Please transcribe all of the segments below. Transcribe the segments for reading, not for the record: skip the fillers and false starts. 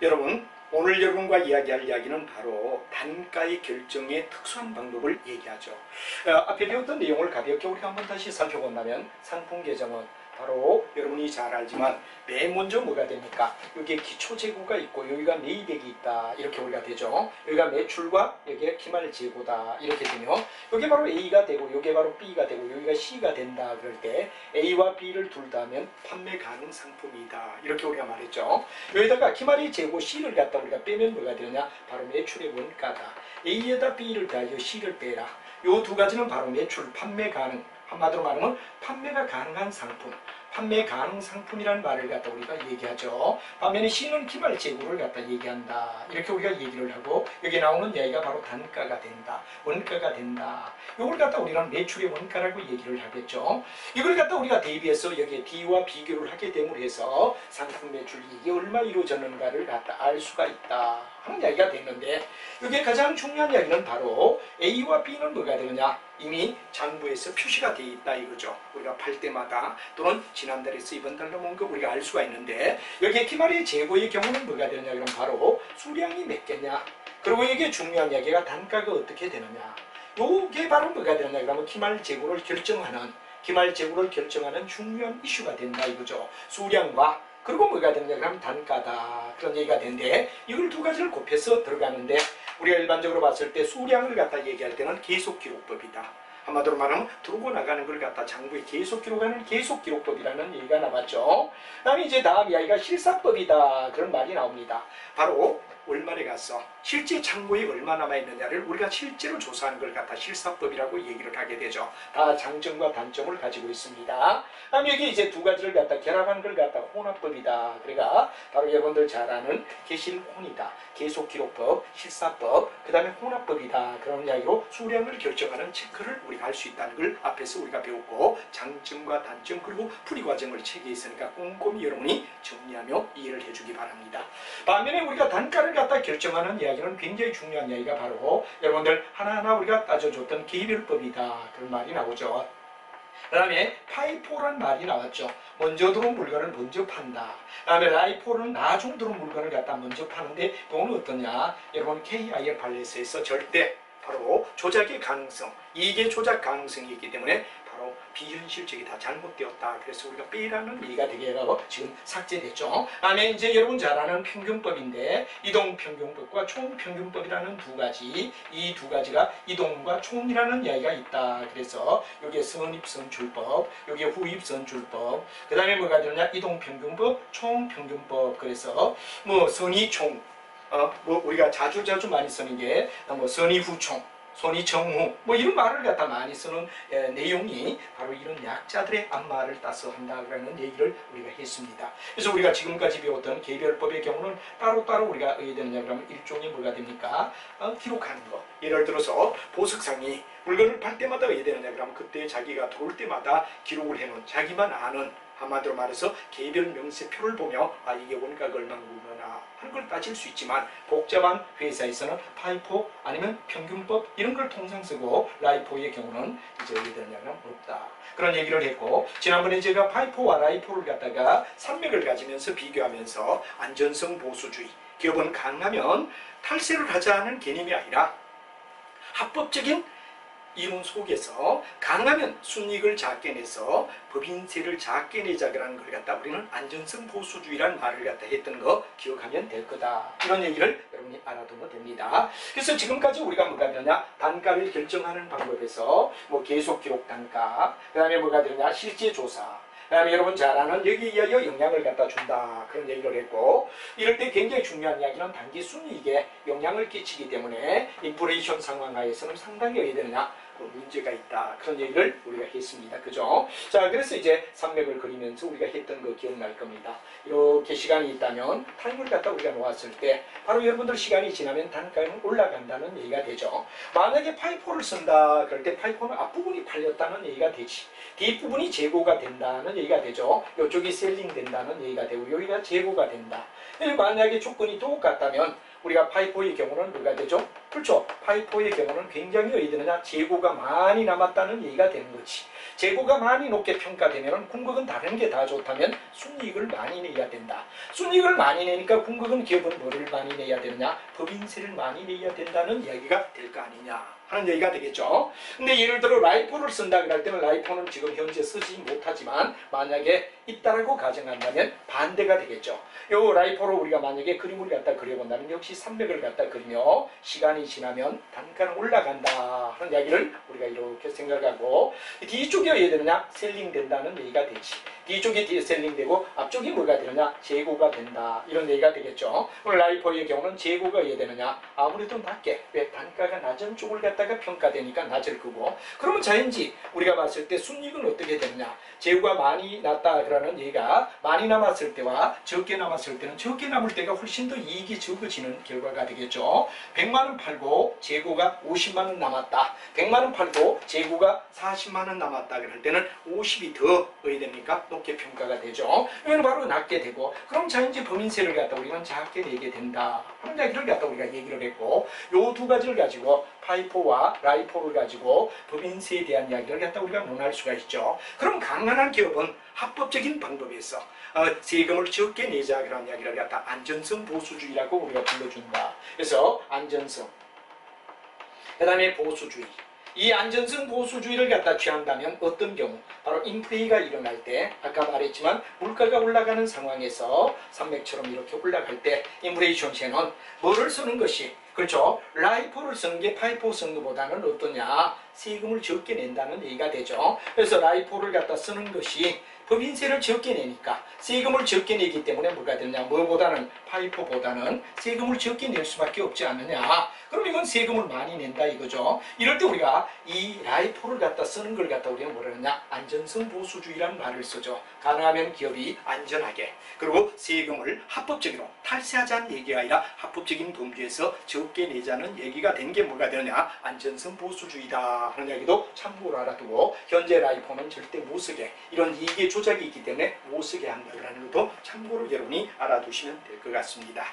여러분, 오늘 여러분과 이야기할 이야기는 바로 단가의 결정의 특수한 방법을 얘기하죠. 앞에 배웠던 내용을 가볍게 우리가 한번 다시 살펴본다면 상품 계정은 바로 여러분이 잘 알지만 맨 먼저 뭐가 됩니까? 여기에 기초 재고가 있고 여기가 매입액이 있다 이렇게 우리가 되죠. 여기가 매출과 여기에 기말 재고다 이렇게 되면 여기 바로 A가 되고 여기 바로 B가 되고 여기가 C가 된다 그럴 때 A와 B를 둘 다 하면 판매 가능 상품이다 이렇게 우리가 말했죠. 여기다가 기말의 재고 C를 갖다 우리가 빼면 뭐가 되느냐? 바로 매출의 원가다. A에다 B를 더하여 C를 빼라. 요 두 가지는 바로 매출, 판매 가능. 한마디로 말하면 판매가 가능한 상품, 판매 가능 상품이라는 말을 갖다 우리가 얘기하죠. 반면에 C는 기말 재고를 갖다 얘기한다. 이렇게 우리가 얘기를 하고 여기 나오는 이야기가 바로 단가가 된다. 원가가 된다. 이걸 갖다 우리는 매출의 원가라고 얘기를 하겠죠. 이걸 갖다 우리가 대비해서 여기에 D와 비교를 하게 됨으로 해서 상품 매출 이익이 얼마 이루어졌는가를 갖다 알 수가 있다 하는 이야기가 됐는데 여기에 가장 중요한 이야기는 바로 A와 B는 뭐가 되느냐? 이미 장부에서 표시가 되어 있다 이거죠. 우리가 팔 때마다 또는 지난달에서 이번 달 넘은 거 우리가 알 수가 있는데 여기에 기말의 재고의 경우는 뭐가 되느냐? 그럼 바로 수량이 몇 개냐? 그리고 이게 중요한 이야기가 단가가 어떻게 되느냐? 요게 바로 뭐가 되느냐? 그러면 기말 재고를 결정하는 중요한 이슈가 된다 이거죠. 수량과 그리고 뭐가 되느냐? 그럼 단가다. 그런 얘기가 되는데 이걸 두 가지를 곱해서 들어가는데 우리가 일반적으로 봤을 때 수량을 갖다 얘기할 때는 계속기록법이다. 한마디로 말하면 들고 나가는 걸 갖다 장부에 계속 기록하는 계속기록법이라는 얘기가 나왔죠. 그 다음에 이제 다음 이야기가 실사법이다. 그런 말이 나옵니다. 바로 월말에 가서 실제 창고에 얼마 남아있느냐를 우리가 실제로 조사하는 걸 갖다 실사법이라고 얘기를 하게 되죠. 다 장점과 단점을 가지고 있습니다. 다음 여기 이제 두 가지를 갖다 결합한 걸 갖다 혼합법이다. 그러니까 바로 여러분들 잘 아는 계실혼이다. 계속기록법, 실사법, 그 다음에 혼합법이다. 그런 이야기로 수량을 결정하는 체크를 우리가 할 수 있다는 걸 앞에서 우리가 배웠고 장점과 단점 그리고 풀이 과정을 책에 있으니까 꼼꼼히 여러분이 정리하며 이해를 해주기 바랍니다. 반면에 우리가 단가를 갖다 결정하는 이야기는 굉장히 중요한 이야기가 바로 여러분들 하나하나 우리가 따져줬던 개별법이다. 그런 말이 나오죠. 그 다음에 파이포란 말이 나왔죠. 먼저 들어온 물건을 먼저 판다. 그 다음에 라이포는 나중 들어온 물건을 갖다 먼저 파는데 이거는 어떠냐? 여러분 KIF 발레스에서 절대 바로 조작의 가능성, 이게 조작 가능성이 있기 때문에 바로 비현실적이다, 잘못되었다. 그래서 우리가 빼라는 얘기가 되게 해서 지금 삭제됐죠. 다음에 이제 여러분 잘 아는 평균법인데 이동평균법과 총평균법이라는 두 가지, 이 두 가지가 이동과 총이라는 이야기가 있다. 그래서 여기에 선입선출법, 여기에 후입선출법, 그 다음에 뭐가 되느냐? 이동평균법, 총평균법. 그래서 뭐 선이총, 뭐 우리가 자주 많이 쓰는 게 뭐 선이후총, 선이정후 뭐 이런 말을 갖다 많이 쓰는 내용이 바로 이런 약자들의 앞말을 따서 한다라는 얘기를 우리가 했습니다. 그래서 우리가 지금까지 배웠던 개별법의 경우는 따로따로 우리가 어떻게 되느냐 그러면 일종의 뭐가 됩니까? 기록하는 거. 예를 들어서 보석상이 물건을 팔 때마다 어떻게 되느냐 그러면 그때 자기가 들어올 때마다 기록을 해놓은 자기만 아는 한마디로 말해서 개별 명세표를 보며 이게 원가가 얼마나 하는 걸 따질 수 있지만 복잡한 회사에서는 파이포 아니면 평균법 이런 걸 통상 쓰고 라이포의 경우는 이제 어떻게 되느냐면 없다. 그런 얘기를 했고 지난번에 제가 파이포와 라이포를 갖다가 산맥을 가지면서 비교하면서 안전성 보수주의 기업은 가능하면 탈세를 하자는 개념이 아니라 합법적인 이론 속에서 가능하면 순이익을 작게 내서 법인세를 작게 내자라는 걸 갖다 우리는 안전성 보수주의라는 말을 갖다 했던 거 기억하면 될 거다. 이런 얘기를 여러분이 알아두면 됩니다. 그래서 지금까지 우리가 뭐가 되느냐? 단가를 결정하는 방법에서 뭐 계속 기록 단가, 그 다음에 뭐가 되느냐? 실제 조사, 그 다음에 여러분 잘 아는 여기에 영향을 갖다 준다. 그런 얘기를 했고 이럴 때 굉장히 중요한 이야기는 단기 순이익에 영향을 끼치기 때문에 인플레이션 상황 하에서는 상당히 어떻게 되느냐? 문제가 있다. 그런 얘기를 우리가 했습니다. 그죠? 자, 그래서 이제 산맥을 그리면서 우리가 했던 거 기억날 겁니다. 이렇게 시간이 있다면 타임을 갖다 우리가 놓았을 때 바로 여러분들 시간이 지나면 단가는 올라간다는 얘기가 되죠. 만약에 파이포를 쓴다. 그럴 때 파이포는 앞부분이 팔렸다는 얘기가 되지. 뒷부분이 재고가 된다는 얘기가 되죠. 이쪽이 셀링 된다는 얘기가 되고 여기가 재고가 된다. 만약에 조건이 똑같다면 우리가 파이포의 경우는 뭐가 되죠? 그렇죠. 파이포의 경우는 굉장히 어디되느냐 재고가 많이 남았다는 얘기가 되는 거지. 재고가 많이 높게 평가되면 궁극은 다른 게 다 좋다면 순이익을 많이 내야 된다. 순이익을 많이 내니까 궁극은 기업은 뭐를 많이 내야 되느냐 법인세를 많이 내야 된다는 이야기가 될 거 아니냐 하는 얘기가 되겠죠. 근데 예를 들어 라이포를 쓴다 그럴 때는 라이포는 지금 현재 쓰지 못하지만 만약에 있다라고 가정한다면 반대가 되겠죠. 요 라이포로 우리가 만약에 그림을 갖다 그려본다면 역시 산맥을 갖다 그리며 시간이 지나면 단가는 올라간다 하는 이야기를 우리가 이렇게 생각하고 뒤쪽에 왜 되느냐 셀링 된다는 얘기가 되지. 뒤쪽이 셀링되고 앞쪽이 뭐가 되느냐 재고가 된다 이런 얘기가 되겠죠. 오늘 라이포의 경우는 재고가 왜 되느냐 아무래도 낮게 왜 단가가 낮은 쪽을 갖다가 평가되니까 낮을 거고 그러면 자연지 우리가 봤을 때 순이익은 어떻게 되느냐 재고가 많이 났다 그러는 얘기가 많이 남았을 때와 적게 남았을 때는 적게 남을 때가 훨씬 더 이익이 적어지는 결과가 되겠죠. 100만원 팔고 재고가 50만원 남았다. 100만원 팔고 재고가 40만원 남았다 그럴 때는 50이 더 어디 됩니까? 높게 평가가 되죠. 이건 바로 낮게 되고 그럼 자연지 법인세를 갖다 우리는 작게 내게 된다 하는 이야기를 갖다 우리가 얘기를 했고 요 두 가지를 가지고 파이포와 라이포를 가지고 법인세에 대한 이야기를 갖다 우리가 논할 수가 있죠. 그럼 가난한 기업은 합법적인 방법에서 세금을 적게 내자 그런 이야기를 갖다 안전성 보수주의라고 우리가 불러준다. 그래서 안전성 그 다음에 보수주의 이 안전성 보수주의를 갖다 취한다면 어떤 경우 바로 인플레이가 일어날 때 아까 말했지만 물가가 올라가는 상황에서 산맥처럼 이렇게 올라갈 때 인플레이션 시에는 뭐를 쓰는 것이 그렇죠. 라이포를 쓰는 게 파이포 쓰는 것보다는 어떠냐 세금을 적게 낸다는 얘기가 되죠. 그래서 라이포를 갖다 쓰는 것이 법인세를 적게 내니까 세금을 적게 내기 때문에 뭐가 되느냐 뭐보다는 파이포보다는 세금을 적게 낼 수밖에 없지 않느냐. 그럼 이건 세금을 많이 낸다 이거죠. 이럴 때 우리가 이 라이포를 갖다 쓰는 걸 갖다 우리가 뭐라 하느냐 안전성 보수주의라는 말을 쓰죠. 가능하면 기업이 안전하게 그리고 세금을 합법적으로 탈세하지 않는 얘기가 아니라 합법적인 범주에서 적게 내자는 얘기가 된 게 뭐가 되느냐 안전성 보수주의다 하는 이야기도 참고로 알아두고 현재 라이포는 절대 못 쓰게 이런 이익의 조작이 있기 때문에 못 쓰게 한다는 것도 참고로 여러분이 알아두시면 될 것 같습니다.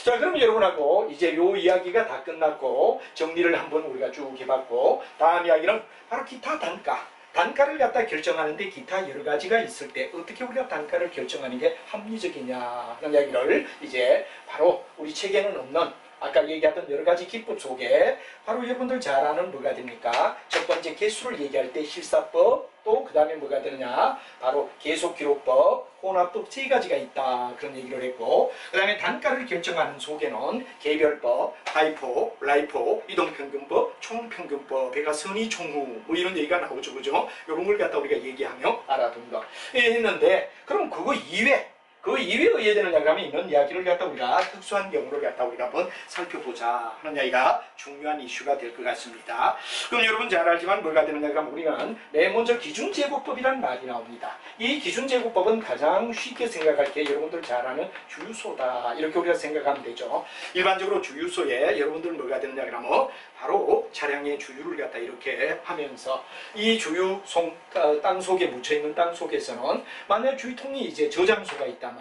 자 그럼 여러분하고 이제 요 이야기가 다 끝났고 정리를 한번 우리가 쭉 해봤고 다음 이야기는 바로 기타 단가 단가를 갖다 결정하는데 기타 여러 가지가 있을 때 어떻게 우리가 단가를 결정하는 게 합리적이냐 하는 이야기를 이제 바로 우리 책에는 없는 아까 얘기했던 여러 가지 기법 속에 바로 여러분들 잘 아는 뭐가 됩니까? 첫 번째 개수를 얘기할 때 실사법 또 그 다음에 뭐가 되느냐 바로 계속기록법 혼합법 세 가지가 있다 그런 얘기를 했고 그 다음에 단가를 결정하는 속에는 개별법, 파이포, 라이포, 이동평균법, 총평균법, 배가 선의 총후 뭐 이런 얘기가 나오죠 그죠? 이런 걸 갖다 우리가 얘기하며 알아둔 거 했는데 그럼 그거 이외에 그 이외에 의해야 되느냐 그러면 이런 이야기를 갖다 우리가 특수한 경우를 갖다 우리가 한번 살펴보자 하는 이야기가 중요한 이슈가 될 것 같습니다. 그럼 여러분 잘 알지만 뭐가 되느냐 그러면 우리는 맨 먼저 기준제고법이라는 말이 나옵니다. 이 기준제고법은 가장 쉽게 생각할 게 여러분들 잘 아는 주유소다 이렇게 우리가 생각하면 되죠. 일반적으로 주유소에 여러분들 뭐가 되느냐 그러면 바로 차량의 주유를 갖다 이렇게 하면서 이 주유송 땅 속에 묻혀있는 땅 속에서는 만약 주유통이 이제 저장소가 있단 말이야.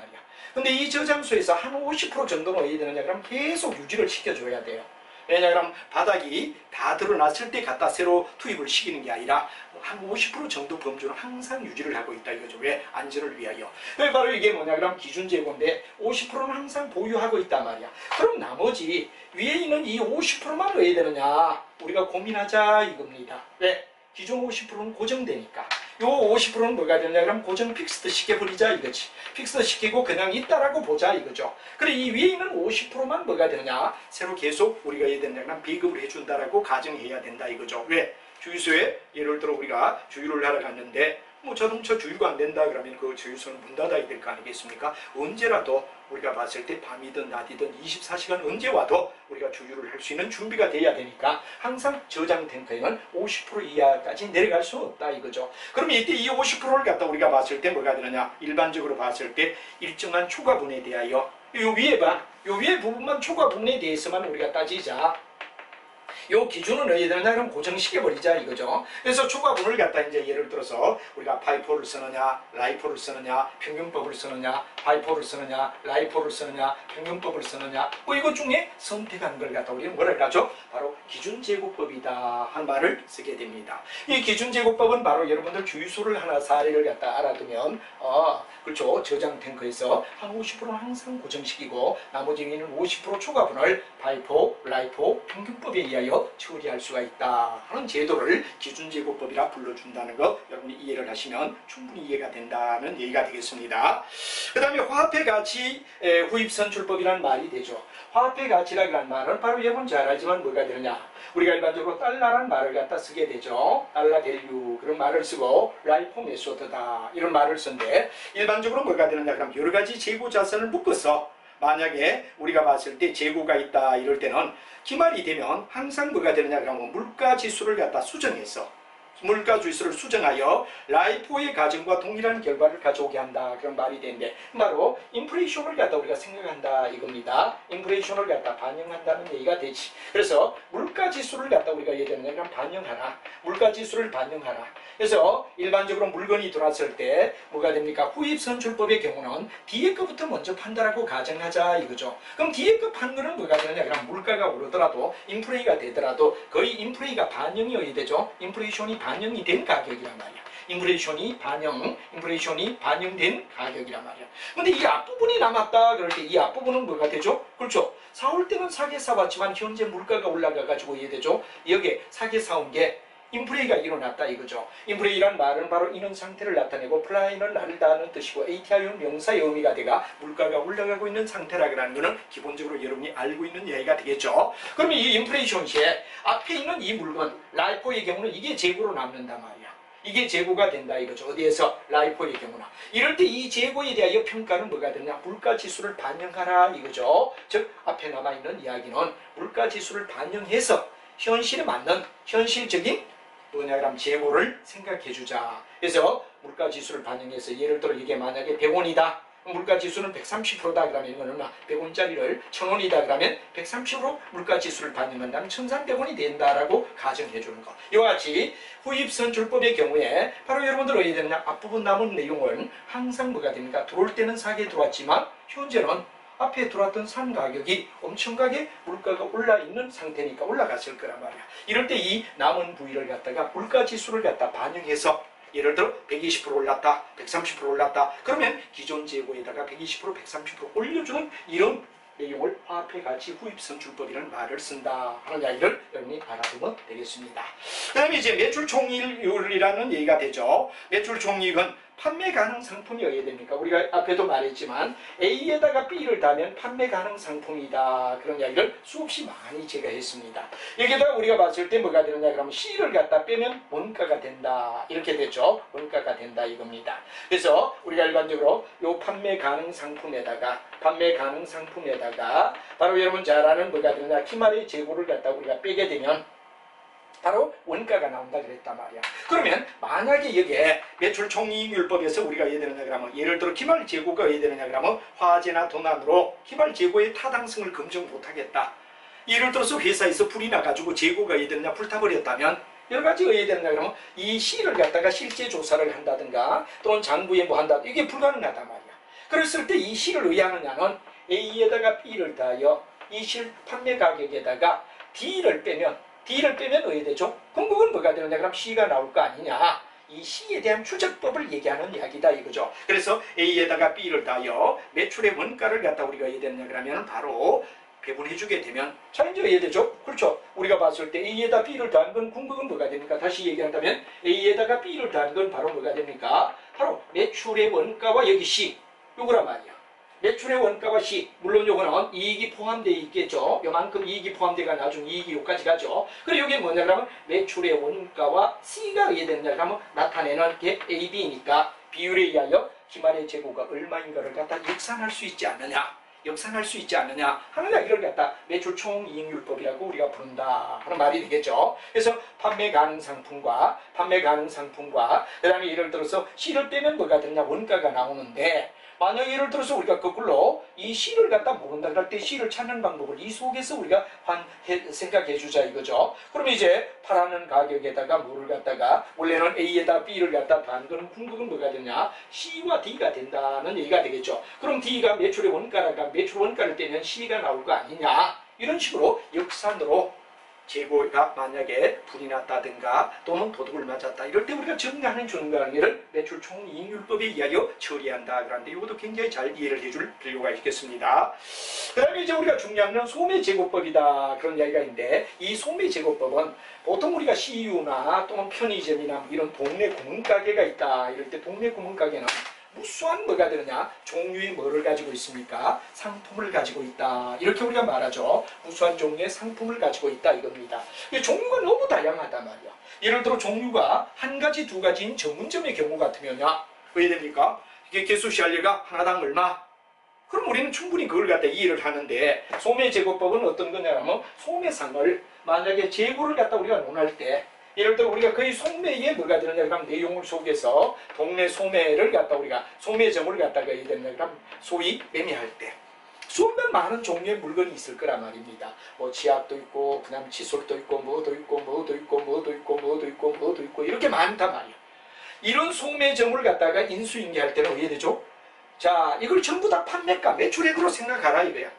근데 이 저장소에서 한 50% 정도는 어디 되느냐 그러면 계속 유지를 시켜줘야 돼요. 왜냐하면 바닥이 다 드러났을 때 갖다 새로 투입을 시키는 게 아니라 한 50% 정도 범주는 항상 유지를 하고 있다 이거죠. 왜? 안전을 위하여. 바로 이게 뭐냐 그러면 기준재고인데 50%는 항상 보유하고 있단 말이야. 그럼 나머지 위에 있는 이 50%만 왜 되느냐 우리가 고민하자 이겁니다. 왜? 기존 50%는 고정되니까 요 50%는 뭐가 되냐 그럼 고정 픽스드 시켜버리자 이거지. 픽스드 시키고 그냥 있다라고 보자 이거죠. 그래 이 위에 있는 50%만 뭐가 되느냐 새로 계속 우리가 해야 되냐 그럼 비급을 해준다라고 가정해야 된다 이거죠. 왜? 주유소에 예를 들어 우리가 주유를 하러 갔는데 뭐 자동차 주유가 안 된다 그러면 그 주유소는 문 닫아야 될 거 아니겠습니까? 언제라도 우리가 봤을 때 밤이든 낮이든 24시간 언제 와도 우리가 주유를 할 수 있는 준비가 돼야 되니까 항상 저장 탱크에는 50% 이하까지 내려갈 수 없다 이거죠. 그럼 이때 이 50%를 갖다 우리가 봤을 때 뭐가 되느냐 일반적으로 봤을 때 일정한 초과분에 대하여 요 위에 봐. 요 위에 부분만 초과분에 대해서만 우리가 따지자. 요 기준은 어디에 되느냐 그럼 고정시켜 버리자 이거죠. 그래서 초과분을 갖다 이제 예를 들어서 우리가 파이포를 쓰느냐 라이포를 쓰느냐 평균법을 쓰느냐 파이포를 쓰느냐 라이포를 쓰느냐 평균법을 쓰느냐 뭐 이것 중에 선택한 걸 갖다 우리는 뭐라 하죠? 바로 기준제고법이다 한 말을 쓰게 됩니다. 이 기준제고법은 바로 여러분들 주유소를 하나 사례를 갖다 알아두면 그렇죠. 저장 탱크에서 한 50%는 항상 고정시키고 나머지는 50% 초과분을 파이포, 라이포, 평균법에 의하여 처리할 수가 있다 하는 제도를 기준제고법이라 불러준다는 거 여러분이 이해를 하시면 충분히 이해가 된다는 얘기가 되겠습니다. 그 다음에 화폐 가치 후입선출법이라는 말이 되죠. 화폐 가치라는 말은 바로 여러분 잘 알지만 뭐가 되느냐. 우리가 일반적으로 달러라는 말을 갖다 쓰게 되죠. 달러 밸류 그런 말을 쓰고 라이포 메소드다 이런 말을 쓰는데 일반적으로 뭐가 되느냐 그럼 여러 가지 재고 자산을 묶어서 만약에 우리가 봤을 때 재고가 있다 이럴 때는 기말이 되면 항상 뭐가 되느냐 그러면 물가 지수를 갖다 수정해서 물가 지수를 수정하여 라이포의 가정과 동일한 결과를 가져오게 한다 그런 말이 되는데 바로 인플레이션을 갖다 우리가 생각한다 이겁니다. 인플레이션을 갖다 반영한다는 얘기가 되지. 그래서 물가 지수를 갖다 우리가 얘기하는 건 반영하라. 물가 지수를 반영하라. 그래서 일반적으로 물건이 들어왔을 때 뭐가 됩니까? 후입선출법의 경우는 뒤에 거부터 먼저 판다라고 가정하자 이거죠. 그럼 뒤에 거 판 거는 뭐가 되느냐? 그럼 물가가 오르더라도 인플레이가 되더라도 거의 인플레이가 반영이 어디 되죠? 인플레이션이 반영이 된 가격이란 말이야. 인플레이션이 반영된 가격이란 말이야. 근데 이 앞부분이 남았다 그럴 때 이 앞부분은 뭐가 되죠? 그렇죠. 사올 때는 사게 사왔지만 현재 물가가 올라가가지고 이해되죠? 여기에 사게 사온 게 인플레이가 일어났다 이거죠. 인플레이란 말은 바로 이런 상태를 나타내고 플라이는 날다는 뜻이고 ATI는 명사의 의미가 돼가 물가가 올라가고 있는 상태라는 것은 기본적으로 여러분이 알고 있는 이야기가 되겠죠. 그러면 이 인플레이션 시에 앞에 있는 이 물건 라이포의 경우는 이게 재고로 남는단 말이야. 이게 재고가 된다 이거죠. 어디에서? 라이포의 경우나. 이럴 때 이 재고에 대하여 평가는 뭐가 되냐? 물가지수를 반영하라 이거죠. 즉 앞에 남아있는 이야기는 물가지수를 반영해서 현실에 맞는 현실적인 뭐냐 그럼 재고를 생각해주자. 그래서 물가지수를 반영해서 예를 들어 이게 만약에 100원이다. 물가지수는 130%다 그러면 이거는 100원짜리를 1000원이다 그러면 130% 물가지수를 반영한다면 1300원이 된다라고 가정해주는 거. 이와 같이 후입선출법의 경우에 바로 여러분들 어디 되느냐 앞부분 남은 내용은 항상 뭐가 됩니까? 들어올 때는 사게 들어왔지만 현재는 앞에 들어왔던 산 가격이 엄청나게 물가가 올라 있는 상태니까 올라갔을 거란 말이야. 이럴 때 이 남은 부위를 갖다가 물가지수를 갖다 반영해서 예를 들어 120% 올랐다, 130% 올랐다. 그러면 기존 재고에다가 120%, 130% 올려주는 이런 내용을 화폐가치 후입선출법이라는 말을 쓴다 하는 이야기를 여러분이 알아두면 되겠습니다. 그 다음에 이제 매출총이익률이라는 얘기가 되죠. 매출총이익은 판매 가능 상품이 어디에 됩니까? 우리가 앞에도 말했지만 A에다가 B를 다면 판매 가능 상품이다. 그런 이야기를 수없이 많이 제가 했습니다. 여기다가 우리가 봤을 때 뭐가 되느냐 그러면 C를 갖다 빼면 원가가 된다. 이렇게 됐죠. 원가가 된다 이겁니다. 그래서 우리가 일반적으로 요 판매 가능 상품에다가 바로 여러분 잘 아는 뭐가 되느냐 기말의 재고를 갖다 우리가 빼게 되면 바로 원가가 나온다 그랬단 말이야. 그러면 만약에 여기에 매출총이익률법에서 우리가 어떻게 되느냐 그러면 예를 들어 기말 재고가 어떻게 되느냐 그러면 화재나 도난으로 기말 재고의 타당성을 검증 못하겠다. 예를 들어서 회사에서 불이 나가지고 재고가 어떻게 되느냐 불타버렸다면 여러 가지 어떻게 되느냐 그러면 이 C를 갖다가 실제 조사를 한다든가 또는 장부에 뭐 한다 이게 불가능하단 말이야. 그랬을 때 이 C를 의하느냐는 A에다가 B를 더하여 이 실 판매 가격에다가 D를 빼면 어떻게 되죠? 그럼 그건 뭐가 되느냐? 그럼 C가 나올 거 아니냐? 이 C에 대한 추적법을 얘기하는 이야기다 이거죠. 그래서 A에다가 B를 더하여 매출의 원가를 갖다 우리가 어떻게 되느냐 그러면 바로 배분해주게 되면 자 이제 이해되죠? 그렇죠? 우리가 봤을 때 A에다 B를 더한 건 궁극은 뭐가 됩니까? 다시 얘기한다면 A에다가 B를 더한 건 바로 뭐가 됩니까? 바로 매출의 원가와 여기 C 요거란 말이야. 매출의 원가와 C, 물론 요거는 이익이 포함되어 있겠죠. 요만큼 이익이 포함되가 나중 이익이 요까지 가죠. 그리고 이게 뭐냐 그러면 매출의 원가와 C가 어떻게 되느냐 그러면 나타내는 게 A, B니까 비율에 의하여 기말의 재고가 얼마인가를 갖다 역산할 수 있지 않느냐. 역산할 수 있지 않느냐 하는 이야기를 갖다 매출 총이익률법이라고 우리가 부른다 하는 말이 되겠죠. 그래서 판매 가능 상품과 그다음에 예를 들어서 C를 빼면 뭐가 되느냐 원가가 나오는데 만약 예를 들어서 우리가 거꾸로 이 C를 갖다 모른다 그럴 때 C를 찾는 방법을 이 속에서 우리가 생각해 주자 이거죠. 그러면 이제 팔하는 가격에다가 뭐를 갖다가 원래는 A에다 B를 갖다 반 거는 궁극은 뭐가 되냐 C와 D가 된다는 얘기가 되겠죠. 그럼 D가 매출의 원가라가 매출 원가를 떼면 C가 나올 거 아니냐 이런 식으로 역산으로 재고가 만약에 불이 났다든가 또는 도둑을 맞았다 이럴 때 우리가 증가하는 관계를 매출 총이익률법의 이야기로 처리한다 그런데 이것도 굉장히 잘 이해를 해줄 필요가 있겠습니다. 그 다음에 이제 우리가 중요한 건 소매제고법이다 그런 이야기가 있는데 이 소매제고법은 보통 우리가 CU나 또는 편의점이나 이런 동네 구멍가게가 있다 이럴 때 동네 구멍가게는 무수한 뭐가 되느냐 종류의 뭐를 가지고 있습니까? 상품을 가지고 있다 이렇게 우리가 말하죠. 무수한 종류의 상품을 가지고 있다 이겁니다. 종류가 너무 다양하단 말이야. 예를 들어 종류가 한 가지 두 가지인 전문점의 경우 같으면야 왜 됩니까? 이게 개수시알리가 하나당 얼마? 그럼 우리는 충분히 그걸 갖다 이해를 하는데 소매제고법은 어떤 거냐면 소매상을 만약에 재고를 갖다 우리가 논할 때 예를 들어 우리가 거의 소매에 뭐가 들었냐 그럼 내용을 속에서 동네 소매를 갖다 우리가 소매점을 갖다가 그럼 소위 매매할 때 수없는 많은 종류의 물건이 있을 거란 말입니다. 뭐 치약도 있고 그다음 칫솔도 있고 뭐도 있고 이렇게 많단 말이야. 이런 소매점을 갖다가 인수인계할 때는 어떻게 되죠? 자 이걸 전부 다 판매가 매출액으로 생각하라 이거야.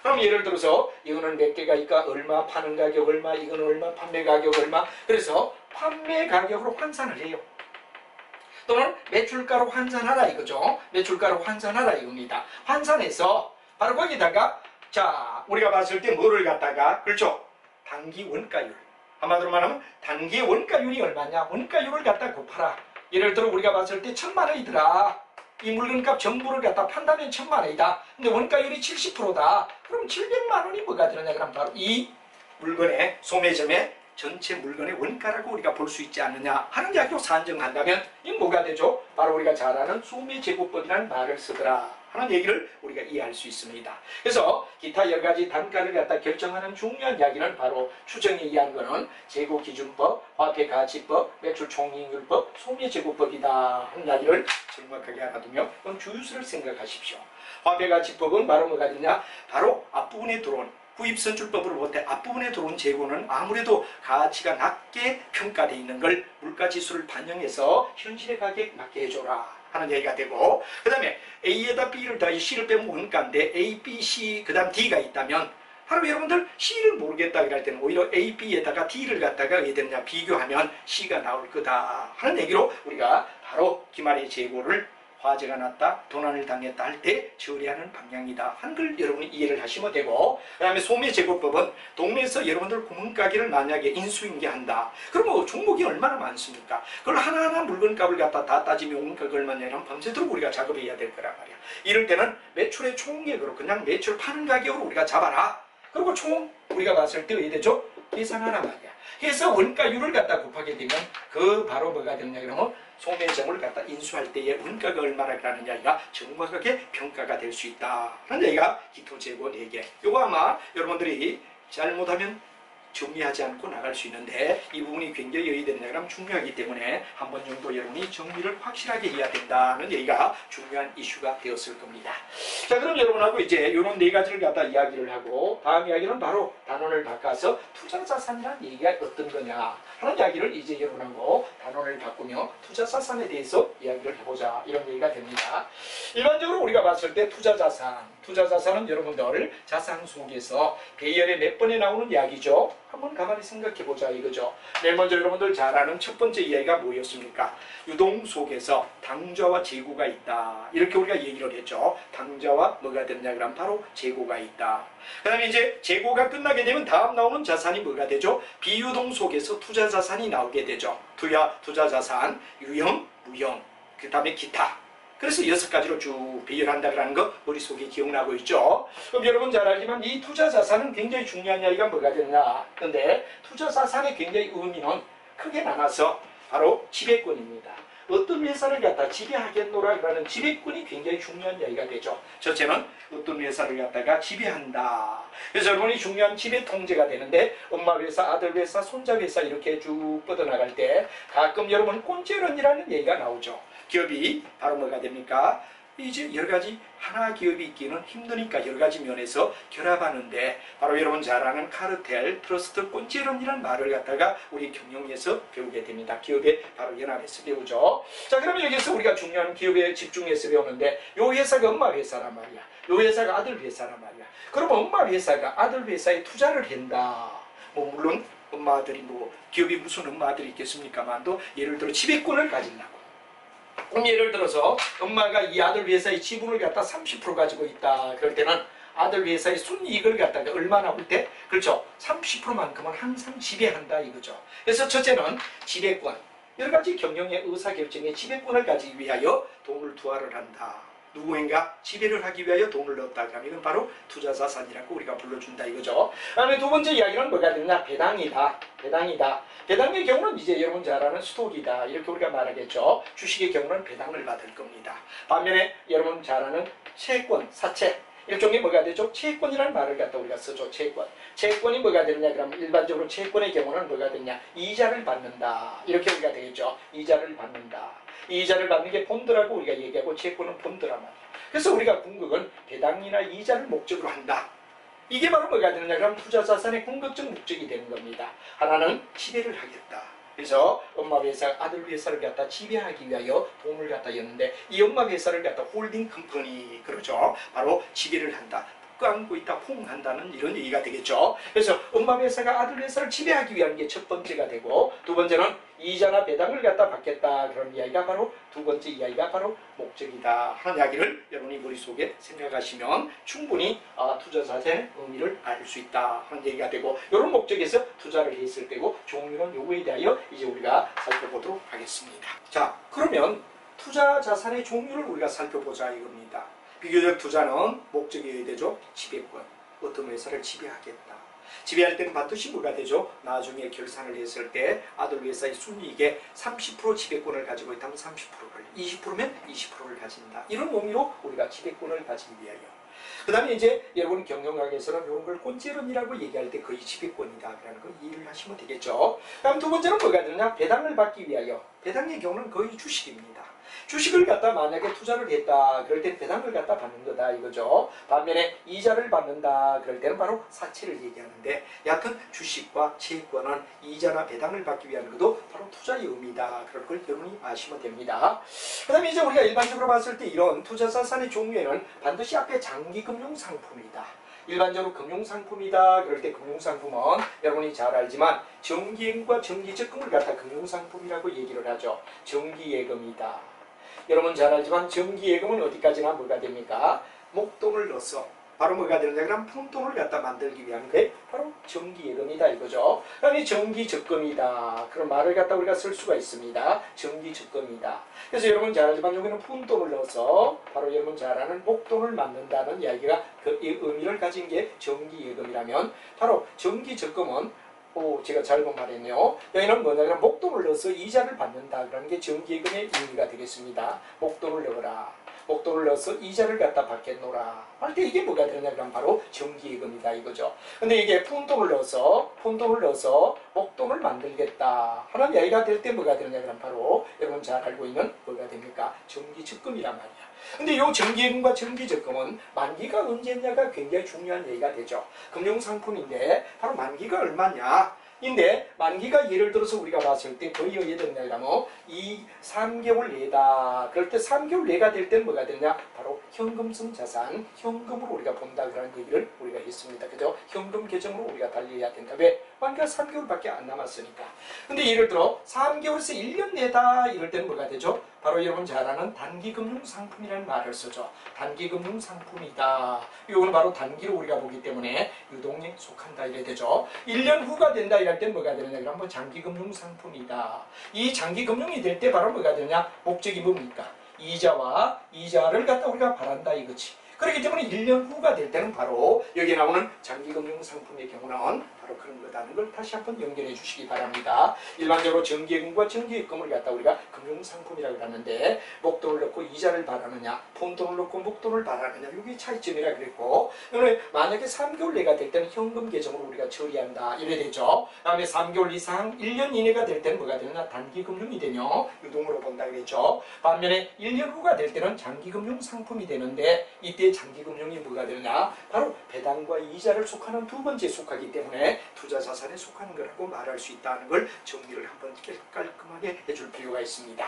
그럼 예를 들어서 이거는 몇 개가 있까 얼마 파는 가격 얼마 이거는 얼마 판매 가격 얼마 그래서 판매 가격으로 환산을 해요. 또는 매출가로 환산하라 이거죠. 매출가로 환산하라 이겁니다. 환산해서 바로 거기다가 자 우리가 봤을 때 뭐를 갖다가 그렇죠. 단기 원가율 한마디로 말하면 단기 원가율이 얼마냐 원가율을 갖다 곱하라. 예를 들어 우리가 봤을 때 1,000만 원이더라. 이 물건값 전부를 갖다 판다면 1,000만 원이다. 근데 원가율이 70%다. 그럼 700만 원이 뭐가 되느냐? 그럼 바로 이 물건의 소매점의 전체 물건의 원가라고 우리가 볼 수 있지 않느냐 하는 이야기로 산정한다면 이 뭐가 되죠? 바로 우리가 잘 아는 소매제고법이라는 말을 쓰더라 하는 얘기를 우리가 이해할 수 있습니다. 그래서 기타 여러 가지 단가를 갖다 결정하는 중요한 이야기는 바로 추정에 의한 거는 재고기준법, 화폐가치법, 매출총이익률법, 소매제고법이다 하는 이야기를 정확하게 알아두며 그럼 주유수를 생각하십시오. 화폐가치법은 바로 뭐가 되냐? 바로 앞부분에 들어온 구입선출법으로 볼 때 앞부분에 들어온 재고는 아무래도 가치가 낮게 평가되어 있는 걸 물가지수를 반영해서 현실의 가격에 맞게 해줘라 하는 얘기가 되고 그 다음에 A에다 B를 더하기 C를 빼면 원가인데 A, B, C 그 다음 D가 있다면 바로 여러분들 C를 모르겠다 그럴 때는 오히려 A, B에다가 D를 갖다가 어떻게 되느냐 비교하면 C가 나올 거다 하는 얘기로 우리가 바로 기말의 재고를 화재가 났다, 도난을 당했다 할 때 처리하는 방향이다 하는 걸 여러분이 이해를 하시면 되고 그 다음에 소매제고법은 동네에서 여러분들 구멍가게를 만약에 인수인계한다. 그러면 종목이 얼마나 많습니까? 그걸 하나하나 물건값을 갖다 다 따지면 원가가 얼마냐면 밤새도록 우리가 작업해야 될 거란 말이야. 이럴 때는 매출의 총액으로 그냥 매출 파는 가격으로 우리가 잡아라. 그리고 총 우리가 봤을 때 어떻게 되죠? 계산하란 말이야. 그래서 원가율을 갖다 곱하게 되면 그 바로 뭐가 되느냐 그러면 소매점을 갖다 인수할 때의 원가가 얼마라는 이야기가 정확하게 평가가 될 수 있다 하는 얘기가 기토재고 4개. 이거 아마 여러분들이 잘못하면 정리하지 않고 나갈 수 있는데 이 부분이 굉장히 여의된다면 중요하기 때문에 한 번 정도 여러분이 정리를 확실하게 해야 된다는 얘기가 중요한 이슈가 되었을 겁니다. 자 그럼 여러분하고 이제 이런 4가지를 갖다 이야기를 하고 다음 이야기는 바로 단원을 바꿔서 투자자산이라는 얘기가 어떤 거냐 하는 이야기를 이제 여러분하고 단원을 바꾸며 투자자산에 대해서 이야기를 해보자 이런 얘기가 됩니다. 일반적으로 우리가 봤을 때 투자자산은 여러분들 자산 속에서 배열에 몇 번에 나오는 이야기죠. 한번 가만히 생각해보자 이거죠. 맨 먼저 여러분들 잘 아는 첫 번째 이야기가 뭐였습니까? 유동 속에서 당좌와 재고가 있다. 이렇게 우리가 얘기를 했죠. 당좌와 뭐가 됐냐 그럼 바로 재고가 있다. 그 다음에 이제 재고가 끝나게 되면 다음 나오는 자산이 뭐가 되죠? 비유동 속에서 투자자산이 나오게 되죠. 투자자산, 유형, 무형, 그 다음에 기타. 그래서 6가지로 쭉 배열한다는 거 머릿속에 기억나고 있죠. 그럼 여러분 잘 알지만 이 투자자산은 굉장히 중요한 이야기가 뭐가 되느냐. 그런데 투자자산의 굉장히 의미는 크게 나눠서 바로 지배권입니다. 어떤 회사를 갖다 지배하겠노라라는 지배권이 굉장히 중요한 이야기가 되죠. 첫째는 어떤 회사를 갖다가 지배한다. 그래서 여러분이 중요한 지배 통제가 되는데 엄마 회사, 아들 회사, 손자 회사 이렇게 쭉 뻗어나갈 때 가끔 여러분 꼰지런이라는 얘기가 나오죠. 기업이 바로 뭐가 됩니까? 이제 여러 가지 하나 기업이 있기는 힘드니까 여러 가지 면에서 결합하는데 바로 여러분 잘 아는 카르텔, 트러스트, 꼰지런이라는 말을 갖다가 우리 경영에서 배우게 됩니다. 기업에 바로 연합해서 배우죠. 자, 그러면 여기서 우리가 중요한 기업에 집중해서 배우는데 요 회사가 엄마 회사란 말이야. 요 회사가 아들 회사란 말이야. 그러면 엄마 회사가 아들 회사에 투자를 한다. 뭐 물론 엄마들이 뭐 기업이 무슨 엄마들이 있겠습니까만도 예를 들어 지배권을 가지려고. 그럼 예를 들어서 엄마가 이 아들 회사의 지분을 갖다 30% 가지고 있다. 그럴 때는 아들 회사의 순이익을 갖다가 얼마나 올 때? 그렇죠. 30%만큼은 항상 지배한다 이거죠. 그래서 첫째는 지배권. 여러 가지 경영의 의사결정에 지배권을 가지기 위하여 돈을 투하를 한다. 누구인가 지배를 하기 위하여 돈을 넣었다. 그러면 이건 바로 투자자산이라고 우리가 불러준다 이거죠. 그다음에 두 번째 이야기는 뭐가 되느냐? 배당이다. 배당이다. 배당의 경우는 이제 여러분 잘 아는 스톡이다. 이렇게 우리가 말하겠죠. 주식의 경우는 배당을 받을 겁니다. 반면에 여러분 잘 아는 채권, 사채. 일종의 뭐가 되죠? 채권이라는 말을 갖다 우리가 쓰죠. 채권. 채권이 뭐가 되느냐? 그러면 일반적으로 채권의 경우는 뭐가 되느냐? 이자를 받는다. 이렇게 우리가 되겠죠. 이자를 받는다. 이자를 받는 게 본드라고 우리가 얘기하고 채권은 본드란 말이야. 그래서 우리가 궁극은 배당이나 이자를 목적으로 한다. 이게 바로 뭐가 되느냐? 그럼 투자자산의 궁극적 목적이 되는 겁니다. 하나는 지배를 하겠다. 그래서 엄마 회사, 아들 회사를 갖다 지배하기 위하여 돈을 갖다 였는데 이 엄마 회사를 갖다 홀딩 컴퍼니 그러죠. 바로 지배를 한다. 끄안고 있다, 포옹한다는 이런 얘기가 되겠죠. 그래서 엄마 회사가 아들 회사를 지배하기 위한 게 첫 번째가 되고 두 번째는 이자나 배당을 갖다 받겠다. 그런 이야기가 바로 두 번째 이야기가 바로 목적이다 하는 이야기를 여러분이 머릿속에 생각하시면 충분히 투자자산의 의미를 알 수 있다 하는 얘기가 되고 이런 목적에서 투자를 했을 때고 종류는 요거에 대하여 이제 우리가 살펴보도록 하겠습니다. 자, 그러면 투자 자산의 종류를 우리가 살펴보자 이겁니다. 비교적 투자는 목적이어야 되죠. 지배권. 어떤 회사를 지배하겠다. 지배할 때는 반드시 뭐가 되죠? 나중에 결산을 했을 때 아들 회사의 순이익에 30% 지배권을 가지고 있다면 30%를, 20%면 20%를 가진다. 이런 의미로 우리가 지배권을 가지기 위하여. 그 다음에 이제 여러분 경영학에서는 이런 걸 꼰지론이라고 얘기할 때 거의 지배권이다. 라는 걸 이해를 하시면 되겠죠. 다음 두 번째는 뭐가 되느냐? 배당을 받기 위하여. 배당의 경우는 거의 주식입니다. 주식을 갖다 만약에 투자를 했다 그럴 때 배당을 갖다 받는 거다 이거죠. 반면에 이자를 받는다 그럴 때는 바로 사채를 얘기하는데 여하튼 주식과 채권은 이자나 배당을 받기 위한 것도 바로 투자의 의미다. 그런 걸 여러분이 아시면 됩니다. 그 다음에 이제 우리가 일반적으로 봤을 때 이런 투자자산의 종류에는 반드시 앞에 장기금융상품이다. 일반적으로 금융상품이다 그럴 때 금융상품은 여러분이 잘 알지만 정기예금과 정기적금을 갖다 금융상품이라고 얘기를 하죠. 정기예금이다. 여러분 잘 알지만 정기예금은 어디까지나 뭐가 됩니까? 목돈을 넣어서 바로 뭐가 되느냐 그럼 푼돈을 갖다 만들기 위한 게 바로 정기예금이다 이거죠. 그다음에 정기적금이다 그런 말을 갖다 우리가 쓸 수가 있습니다. 정기적금이다. 그래서 여러분 잘 알지만 여기는 푼돈을 넣어서 바로 여러분 잘 아는 목돈을 만든다는 이야기가 그 의미를 가진 게 정기예금이라면 바로 정기적금은 제가 잘못 말했네요. 여기는 뭐냐면 목돈을 넣어서 이자를 받는다. 그런 게 정기예금의 의미가 되겠습니다. 목돈을 넣어라. 목돈을 넣어서 이자를 갖다 받겠노라. 할 때 이게 뭐가 되느냐 그럼 바로 정기예금이다 이거죠. 근데 이게 푼돈을 넣어서 목돈을 만들겠다 하는 이야기가 될 때 뭐가 되느냐 그럼 바로 여러분 잘 알고 있는 뭐가 됩니까? 정기적금이란 말이야. 근데 이 정기예금과 정기적금은 만기가 언제냐가 굉장히 중요한 얘기가 되죠. 금융상품인데 바로 만기가 얼마냐? 인데 만기가 예를 들어서 우리가 봤을 때 거의 어디에 되느냐면 3개월 내다. 그럴 때 3개월 내가 될 때는 뭐가 되느냐? 바로 현금성 자산, 현금으로 우리가 본다 그런 얘기를 우리가 했습니다. 그죠? 현금 계정으로 우리가 달려야 된다. 왜? 만기가 3개월밖에 안 남았으니까. 근데 예를 들어 3개월에서 1년 내다 이럴 때는 뭐가 되죠? 바로 여러분 잘 아는 단기금융상품이라는 말을 쓰죠. 단기금융상품이다. 이거는 바로 단기로 우리가 보기 때문에 유동에 속한다 이래 되죠. 1년 후가 된다 이럴 때는 뭐가 되느냐? 그럼 뭐 장기금융상품이다. 이 장기금융이 될 때 바로 뭐가 되느냐? 목적이 뭡니까? 이자를 갖다 우리가 바란다 이거지. 그렇기 때문에 1년 후가 될 때는 바로 여기 나오는 장기금융상품의 경우는 바로 그런 거다는 걸 다시 한번 연결해 주시기 바랍니다. 일반적으로 정기예금과 정기예금을 갖다 우리가 금융상품이라고 하는데 목돈을 넣고 이자를 발하느냐 폰돈을 넣고 목돈을 발하느냐 이게 차이점이라 그랬고 만약에 3개월 내가 될 때는 현금 계정으로 우리가 처리한다 이래 되죠. 다음에 3개월 이상 1년 이내가 될 때는 뭐가 되느냐 단기금융이 되며 유동으로 본다 그랬죠. 반면에 1년 후가 될 때는 장기금융상품이 되는데 이때 장기금융이 뭐가 되느냐 바로 배당과 이자를 속하는 두 번째 속하기 때문에 투자자산에 속하는 거라고 말할 수 있다는 걸 정리를 한번 깔끔하게 해줄 필요가 있습니다.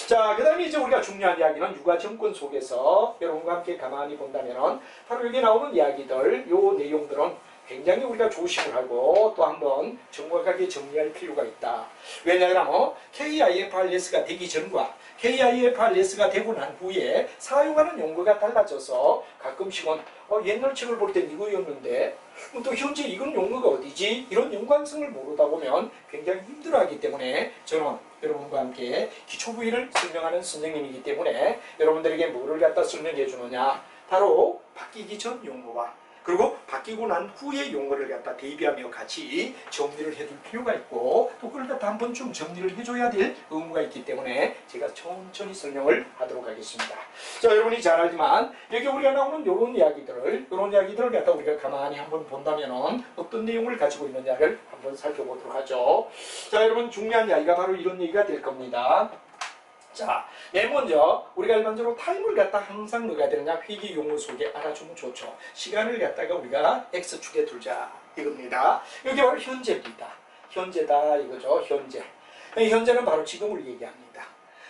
자, 그 다음에 이제 우리가 중요한 이야기는 유가증권 속에서 여러분과 함께 가만히 본다면 바로 여기 나오는 이야기들 요 내용들은 굉장히 우리가 조심을 하고 또 한번 정확하게 정리할 필요가 있다. 왜냐하면 KIFRS가 되기 전과 KIFRS가 되고 난 후에 사용하는 용어가 달라져서 가끔씩은 옛날 책을 볼 땐 이거였는데 또 현재 이건 용어가 어디지? 이런 연관성을 모르다 보면 굉장히 힘들어하기 때문에 저는 여러분과 함께 기초 부위를 설명하는 선생님이기 때문에 여러분들에게 뭐를 갖다 설명해 주느냐 바로 바뀌기 전 용어와 그리고 바뀌고 난 후의 용어를 갖다 대비하며 같이 정리를 해둘 필요가 있고 또 그걸 갖다 한번 좀 정리를 해줘야 될 의무가 있기 때문에 제가 천천히 설명을 하도록 하겠습니다. 자, 여러분이 잘 알지만 여기 우리가 나오는 이런 이야기들을 갖다 우리가 가만히 한번 본다면 어떤 내용을 가지고 있느냐를 한번 살펴보도록 하죠. 자, 여러분 중요한 이야기가 바로 이런 얘기가 될 겁니다. 자, 맨 먼저 우리가 일반적으로 타임을 갖다 항상 뭐가 되느냐 회계 용어 속에 알아주면 좋죠. 시간을 갖다가 우리가 X축에 두자 이겁니다. 여기 바로 현재입니다. 현재다 이거죠. 현재. 현재는 바로 지금을 얘기합니다.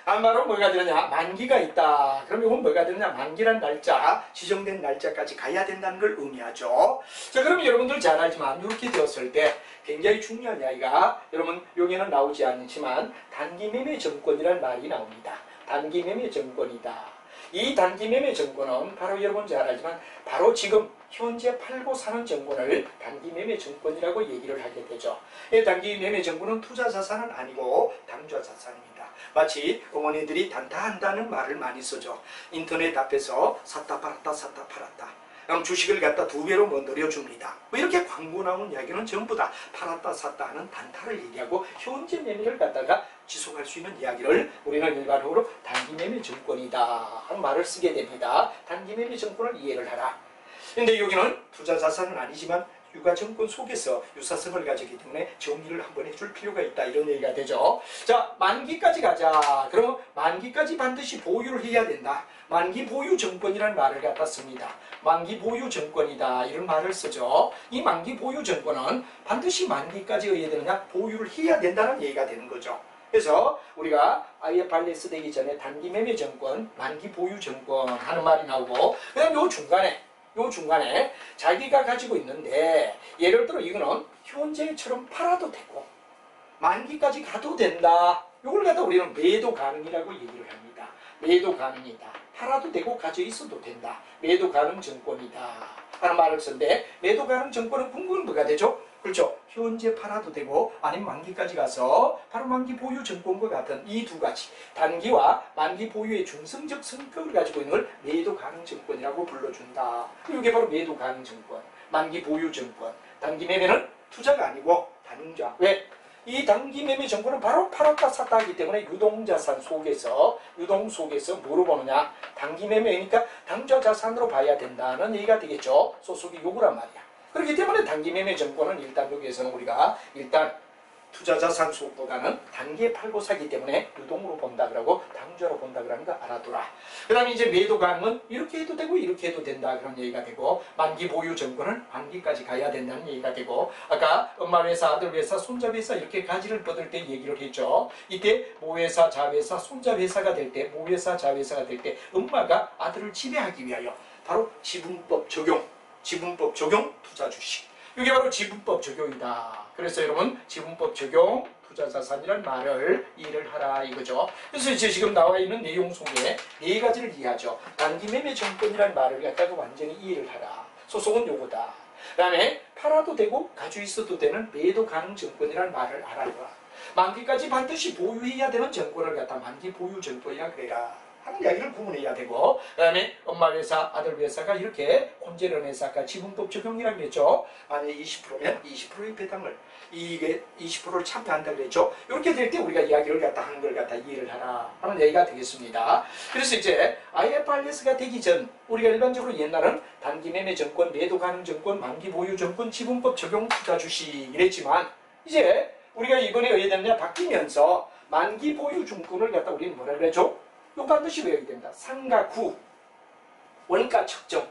바로 뭐가 되느냐 만기가 있다. 그럼 이건 뭐가 되느냐 만기란 날짜 지정된 날짜까지 가야 된다는 걸 의미하죠. 자, 그럼 여러분들 잘 알지만 이렇게 되었을 때 굉장히 중요한 이야기가 여러분 여기는 나오지 않지만 단기매매 정권이라는 말이 나옵니다. 단기매매 정권이다. 이 단기매매 정권은 바로 여러분 잘 알지만 바로 지금 현재 팔고 사는 정권을 단기매매 정권이라고 얘기를 하게 되죠. 이 단기매매 정권은 투자자산은 아니고 당좌자산입니다. 마치 어머니들이 단타한다는 말을 많이 쓰죠. 인터넷 앞에서 샀다 팔았다 샀다 팔았다. 그럼 주식을 갖다 2배로 뭐 늘려줍니다. 뭐 이렇게 광고 나온 이야기는 전부 다 팔았다 샀다 하는 단타를 얘기하고 현재 매매를 갖다가 지속할 수 있는 이야기를 우리는 일반적으로 단기매매 정권이다 하는 말을 쓰게 됩니다. 단기매매 정권을 이해를 하라. 근데 여기는 투자자산은 아니지만 유가증권 속에서 유사성을 가지기 때문에 정리를 한번 해줄 필요가 있다 이런 얘기가 되죠. 자, 만기까지 가자. 그러면 만기까지 반드시 보유를 해야 된다. 만기 보유 정권이라는 말을 갖다 씁니다. 만기 보유 정권이다 이런 말을 쓰죠. 이 만기 보유 정권은 반드시 만기까지 해야 되느냐 보유를 해야 된다는 얘기가 되는 거죠. 그래서 우리가 IFRS 되기 전에 단기 매매 정권, 만기 보유 정권 하는 말이 나오고 그 다음 요 중간에 자기가 가지고 있는데 예를 들어 이거는 현재처럼 팔아도 되고 만기까지 가도 된다. 이걸 갖다 우리는 매도 가능이라고 얘기를 합니다. 매도 가능이다. 팔아도 되고 가지고 있어도 된다. 매도 가능 정권이다 하는 말을 쓰는데 매도 가능 정권은 궁극은 뭐가 되죠? 그렇죠. 현재 팔아도 되고 아니면 만기까지 가서 바로 만기 보유 정권과 같은 이 두 가지 단기와 만기 보유의 중성적 성격을 가지고 있는 걸 매도 가능 정권이라고 불러준다. 이게 바로 매도 가능 정권, 만기 보유 정권. 단기 매매는 투자가 아니고 단자. 왜? 이 단기 매매 정권은 바로 팔았다 샀다 하기 때문에 유동자산 속에서 뭐로 보느냐 단기 매매니까 당좌자산으로 봐야 된다는 얘기가 되겠죠. 소속이 요구란 말이야. 그렇기 때문에 단기 매매 정권은 일단 여기에서는 우리가 일단 투자자산 속보다는 단기에 팔고 사기 때문에 유동으로 본다 그러고 당좌로 본다 그러는 거 알아둬라. 그 다음에 이제 매도 가능은 이렇게 해도 되고 이렇게 해도 된다 그런 얘기가 되고 만기 보유 정권은 만기까지 가야 된다는 얘기가 되고 아까 엄마 회사 아들 회사 손자 회사 이렇게 가지를 뻗을 때 얘기를 했죠. 이때 모회사 자회사 손자 회사가 될 때 모회사 자회사가 될 때 엄마가 아들을 지배하기 위하여 바로 지분법 적용 투자 주식. 이게 바로 지분법 적용이다. 그래서 여러분 지분법 적용 투자자산이라는 말을 이해를 하라 이거죠. 그래서 이제 지금 나와 있는 내용 속에 네 가지를 이해하죠. 단기매매 정권이라는 말을 갖다가 완전히 이해를 하라. 소속은 요거다. 그 다음에 팔아도 되고 가지고 있어도 되는 매도 가능 정권이라는 말을 알아라. 만기까지 반드시 보유해야 되는 정권을 갖다 만기 보유 정권이라 그래라 하는 이야기를 구분해야 되고, 그 다음에 엄마 회사, 아들 회사가 이렇게 혼재련 회사가 지분법 적용이라고 했죠. 만약에 20%면 20%의 배당을, 이게 20%를 참여한다고 그랬죠. 이렇게 될 때 우리가 이야기를 갖다 하는 걸 갖다 이해를 하라 하는 얘기가 되겠습니다. 그래서 이제 IFRS가 되기 전 우리가 일반적으로 옛날은 단기 매매 증권, 매도 가능 증권, 만기 보유 증권, 지분법 적용 투자 주식 이랬지만 이제 우리가 이번에 어떻게 됐냐 바뀌면서 만기 보유 증권을 갖다 우리는 뭐라 그랬죠? 이거 반드시 외워야 됩니다. 상각 후 원가 측정,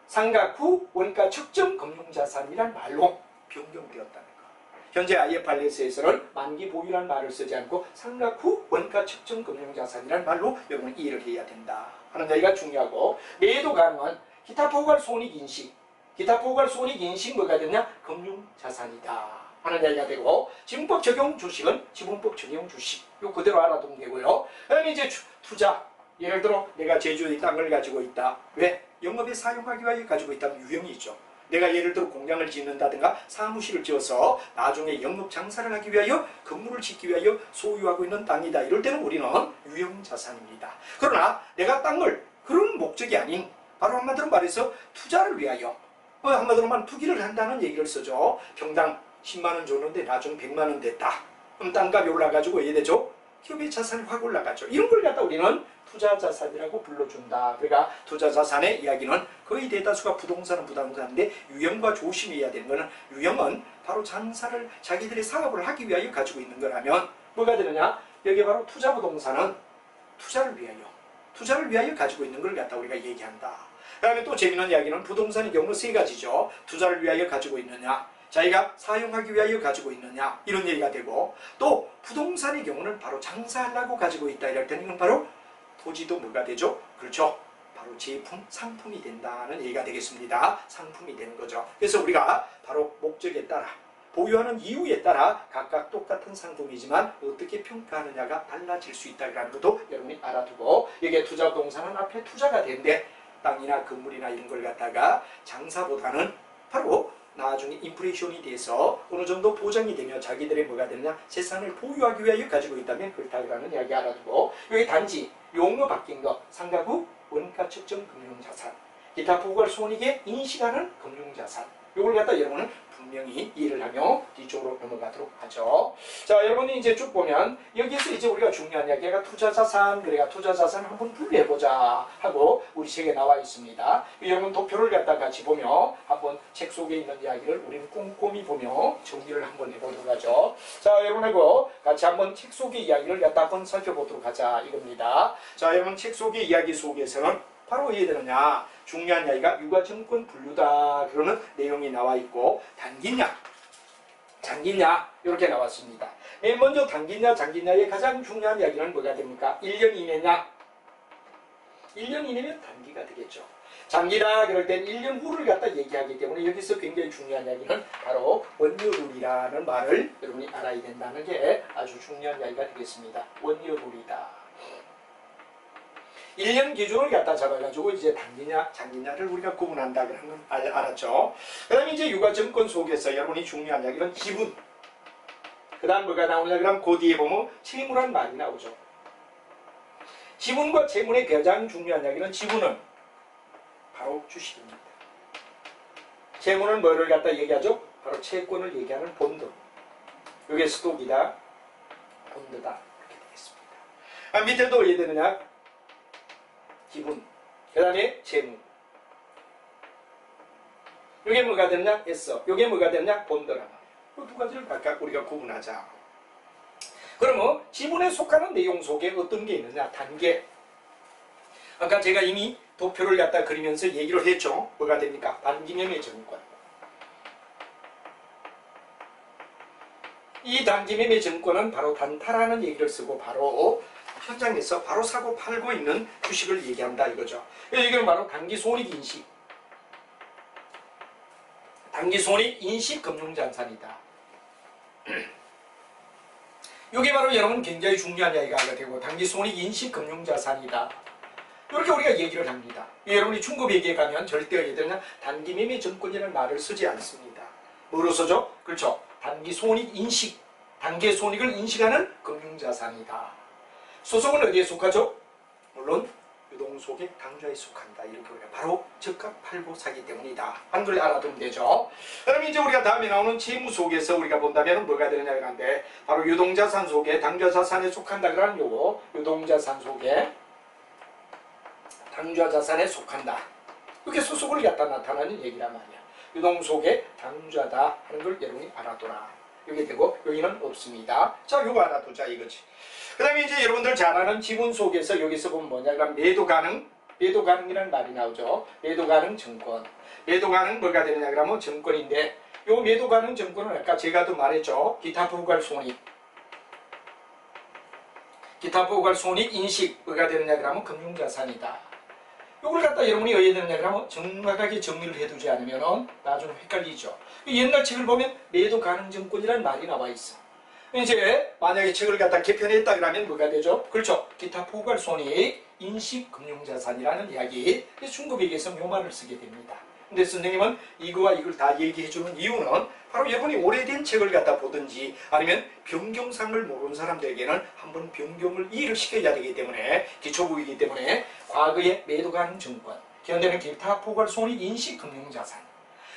상각 후 원가 측정 금융자산이란 말로 변경되었다는 거. 현재 IFRS에서는 만기 보유란 말을 쓰지 않고 상각 후 원가 측정 금융자산이란 말로 여러분 이해를 해야 된다 하는 얘기가 중요하고, 매도 가능한 기타 포괄 손익인식, 기타 포괄 손익인식 뭐가 되냐? 금융자산이다 하는 얘기가 되고, 지분법 적용 주식은 지분법 적용 주식 요 그대로 알아두면 되고요. 그다음에 이제 투자, 예를 들어 내가 제주의 땅을 가지고 있다. 왜? 영업에 사용하기 위하여 가지고 있다면 유형이 있죠. 내가 예를 들어 공장을 짓는다든가 사무실을 지어서 나중에 영업 장사를 하기 위하여 건물을 짓기 위하여 소유하고 있는 땅이다. 이럴 때는 우리는 유형자산입니다. 그러나 내가 땅을 그런 목적이 아닌 바로 한마디로 말해서 투자를 위하여 한마디로 말하면 투기를 한다는 얘기를 쓰죠. 평당 10만원 줬는데 나중에 100만원 됐다. 그럼 땅값이 올라가지고 왜 되죠? 기업의 자산이 확 올라가죠. 이런 걸 갖다 우리는 투자자산이라고 불러준다. 그러니까 투자자산의 이야기는 거의 대다수가 부동산은 부동산인데 유형과 조심해야 되는 것은, 유형은 바로 장사를 자기들의 사업을 하기 위하여 가지고 있는 거라면 뭐가 되느냐? 여기 바로 투자부동산은 투자를 위하여 가지고 있는 걸 갖다 우리가 얘기한다. 그 다음에 또 재미있는 이야기는 부동산의 경우 세 가지죠. 투자를 위하여 가지고 있느냐, 자기가 사용하기 위하여 가지고 있느냐, 이런 얘기가 되고, 또 부동산의 경우는 바로 장사하려고 가지고 있다 이럴 때는 이건 바로 토지도 뭐가 되죠? 그렇죠. 바로 제품, 상품이 된다는 얘기가 되겠습니다. 상품이 되는 거죠. 그래서 우리가 바로 목적에 따라, 보유하는 이유에 따라 각각 똑같은 상품이지만 어떻게 평가하느냐가 달라질 수 있다는 것도 여러분이 알아두고, 여기에 투자부동산은 앞에 투자가 되는데 땅이나 건물이나 이런 걸 갖다가 장사보다는 바로 나중에 인플레이션이 돼서 어느 정도 보장이 되며 자기들의 뭐가 되느냐, 재산을 보유하기 위하여 가지고 있다면 그렇다라는 이야기 알아두고, 여기 단지 용어 바뀐 거, 상각 후 원가 측정 금융자산, 기타 포괄 손익에 인식하는 금융자산, 이걸 갖다 여러분은 분명히 이해를 하며 뒤쪽으로 넘어가도록 하죠. 자, 여러분이 이제 쭉 보면 여기에서 이제 우리가 중요한 이야기가 투자자산, 그래가 투자자산을 한번 분류해보자 하고 우리 책에 나와 있습니다. 여러분 도표를 갖다 같이 보며 한번 책 속에 있는 이야기를 우리는 꼼꼼히 보며 정리를 한번 해보도록 하죠. 자, 여러분하고 같이 한번 책 속의 이야기를 갖다 한번 살펴보도록 하자 이겁니다. 자, 여러분 책 속의 이야기 속에서는 바로 이해되느냐, 중요한 이야기가 유가증권 분류다 그러는 내용이 나와 있고, 단기냐 장기냐 이렇게 나왔습니다. 맨 먼저 단기냐 장기냐의 가장 중요한 이야기는 뭐가 됩니까? 1년 이내냐, 1년 이내면 단기가 되겠죠. 장기다 그럴 땐 1년 후를 갖다 얘기하기 때문에 여기서 굉장히 중요한 이야기는 바로 원유룰이라는 말을 여러분이 알아야 된다는 게 아주 중요한 이야기가 되겠습니다. 원유룰이다. 1년 기준을 갖다 잡아가지고 이제 단기냐 장기냐를 우리가 구분한다 그런 건 알았죠. 그 다음에 이제 유가증권 속에서 여러분이 중요한 이야기는 지분, 그 다음 뭐가 나오냐 그러면 그 뒤에 보면 채무란 말이 나오죠. 지분과 채무의 가장 중요한 이야기는, 지분은 바로 주식입니다. 채무는 뭐를 갖다 얘기하죠? 바로 채권을 얘기하는 본드. 이게 스톡이다, 본드다 이렇게 되겠습니다. 밑에도 어떻게 되느냐? 기분, 그 다음에 채무. 이게 뭐가 되느냐? S. 이게 뭐가 되느냐? 본드라. 그 두 가지를 각각 우리가 구분하자. 그러면 지분에 속하는 내용 속에 어떤 게 있느냐? 단계. 아까 제가 이미 도표를 갖다 그리면서 얘기를 했죠. 뭐가 됩니까? 단기매매 증권. 이 단기매매 증권은 바로 단타라는 얘기를 쓰고 바로 현장에서 바로 사고 팔고 있는 주식을 얘기한다 이거죠. 이건 바로 단기손익인식, 단기손익인식 금융자산이다. 이게 바로 여러분 굉장히 중요한 이야기가 되고, 단기손익인식 금융자산이다. 이렇게 우리가 얘기를 합니다. 여러분이 중급회계에 가면 절대 어디든 단기매매 증권이라는 말을 쓰지 않습니다. 뭐로 쓰죠? 그렇죠. 단기손익인식, 단기손익을 인식하는 금융자산이다. 소속은 어디에 속하죠? 물론 유동속의 당좌에 속한다. 이렇게 우리가 바로 적합팔보사기 때문이다 하는 걸 알아두면 되죠. 그럼 이제 우리가 다음에 나오는 재무 속에서 우리가 본다면 뭐가 되느냐 그러는데 바로 유동자산 속에 당좌자산에 속한다 그러는 요거 유동자산 속에 당좌자산에 속한다. 이게 수속을 갖다 나타나는 얘기란 말이야. 유동 속에 당좌다 하는 걸 여러분이 알아둬라. 이게 되고 여기는 없습니다. 자, 요거 알아두자 이거지. 그 다음에 이제 여러분들 잘 아는 지분 속에서 여기서 보면 뭐냐 그럼 매도 가능, 매도 가능이라는 말이 나오죠. 매도 가능 증권. 매도 가능 뭐가 되느냐 그러면 증권인데 요 매도 가능 증권은 아까 제가도 말했죠. 기타 부과할 손익. 기타 부과할 손익 인식 뭐가 되느냐 그러면 금융자산이다. 요걸 갖다 여러분이 어디에 되느냐 그러면 정확하게 정리를 해두지 않으면 나중에 헷갈리죠. 옛날 책을 보면 매도 가능 증권이라는 말이 나와 있어. 이제 만약에 책을 갖다 개편했다 그러면 뭐가 되죠? 그렇죠. 기타 포괄 손익 인식 금융자산이라는 이야기. 중급에게서 요 말을 쓰게 됩니다. 근데 선생님은 이거와 이걸 다 얘기해주는 이유는 바로 여러분이 오래된 책을 갖다 보든지 아니면 변경상을 모르는 사람들에게는 한번 변경을 이해를 시켜야 되기 때문에 기초부이기 때문에 과거의 매도 가능 증권, 현재는 기타 포괄 손익 인식 금융자산,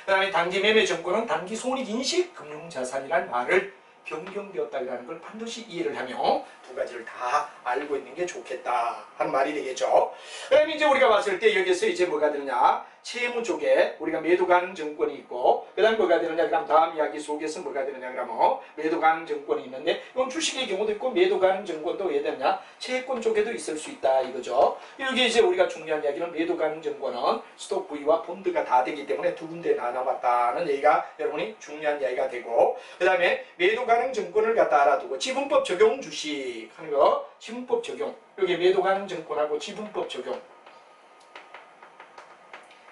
그 다음에 단기 매매 증권은 단기 손익 인식 금융자산이라는 말을 변경되었다는 걸 반드시 이해를 하며 두 가지를 다 알고 있는 게 좋겠다 하는 말이 되겠죠. 그다음에 이제 우리가 봤을 때 여기서 이제 뭐가 되느냐 채무 쪽에 우리가 매도 가능 증권이 있고 그 다음 뭐가 되느냐 그럼 다음 이야기 속에서 뭐가 되느냐 그러면 매도 가능 증권이 있는데 이건 주식의 경우도 있고 매도 가능 증권도 왜 되느냐 채권 쪽에도 있을 수 있다 이거죠. 여기 이제 우리가 중요한 이야기는 매도 가능 증권은 스톡 부위와 본드가 다 되기 때문에 두 군데 나눠봤다는 얘기가 여러분이 중요한 이야기가 되고 그 다음에 매도 가능 증권을 갖다 알아두고 지분법 적용 주식 하는 거 지분법 적용 여기 매도 가능 증권하고 지분법 적용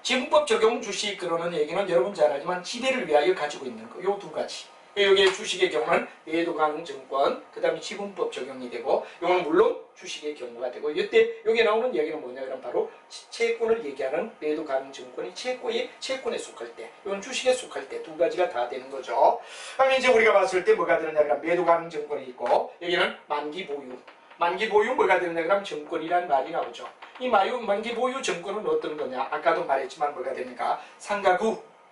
지분법 적용 주식 그러는 얘기는 여러분 잘 알지만 지배를 위하여 가지고 있는 거 요 두 가지 여기 주식의 경우는 매도 가능 증권 그 다음에 지분법 적용이 되고 이거는 물론 주식의 경우가 되고 이때 여기 나오는 얘기는 뭐냐 그럼 바로 채권을 얘기하는 매도 가능 증권이 채권에 속할 때 이건 주식에 속할 때 두 가지가 다 되는 거죠. 그럼 이제 우리가 봤을 때 뭐가 되느냐 그럼 매도 가능 증권이 있고 여기는 만기 보유 만기 보유 뭐가 되느냐 그럼 증권이라는 말이 나오죠. 이 만기 보유 증권은 어떤 거냐 아까도 말했지만 뭐가 됩니까